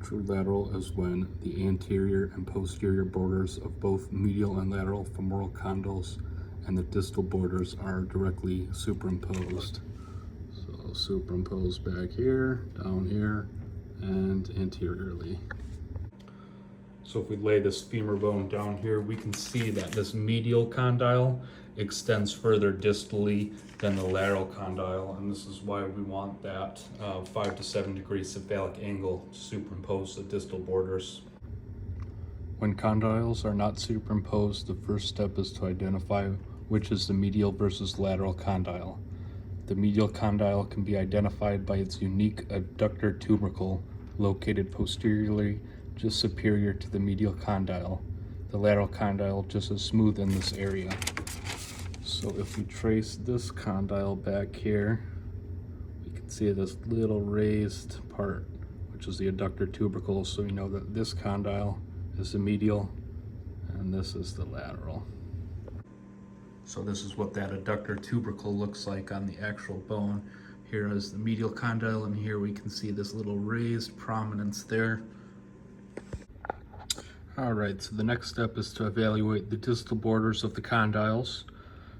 True lateral is when the anterior and posterior borders of both medial and lateral femoral condyles and the distal borders are directly superimposed. So superimpose back here, down here, and anteriorly. So if we lay this femur bone down here, we can see that this medial condyle extends further distally than the lateral condyle, and this is why we want that 5 to 7 degree cephalic angle to superimpose the distal borders. When condyles are not superimposed, the first step is to identify which is the medial versus lateral condyle. The medial condyle can be identified by its unique adductor tubercle located posteriorly just superior to the medial condyle. The lateral condyle just as smooth in this area. So if we trace this condyle back here, we can see this little raised part, which is the adductor tubercle. So we know that this condyle is the medial and this is the lateral. So this is what that adductor tubercle looks like on the actual bone. Here is the medial condyle, and here we can see this little raised prominence there. All right, so the next step is to evaluate the distal borders of the condyles.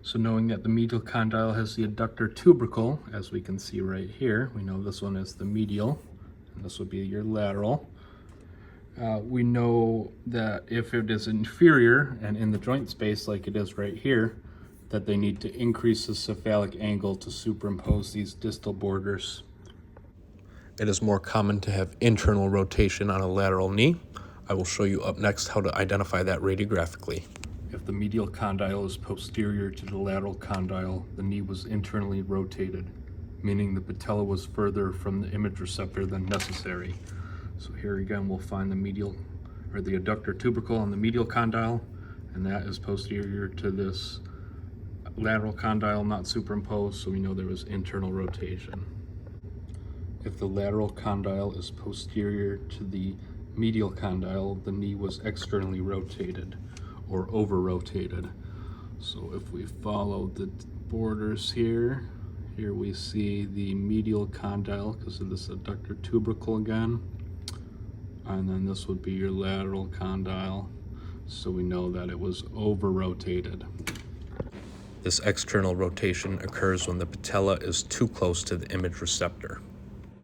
So knowing that the medial condyle has the adductor tubercle, as we can see right here, we know this one is the medial, and this would be your lateral. We know that if it is inferior and in the joint space like it is right here, that they need to increase the cephalic angle to superimpose these distal borders. It is more common to have internal rotation on a lateral knee. I will show you up next how to identify that radiographically. If the medial condyle is posterior to the lateral condyle, the knee was internally rotated, meaning the patella was further from the image receptor than necessary. So here again, we'll find the medial, or the adductor tubercle on the medial condyle, and that is posterior to this lateral condyle, not superimposed, so we know there was internal rotation. If the lateral condyle is posterior to the medial condyle, the knee was externally rotated or over-rotated. So if we follow the borders here we see the medial condyle because of this adductor tubercle again, and then this would be your lateral condyle, so we know that it was over-rotated. This external rotation occurs when the patella is too close to the image receptor.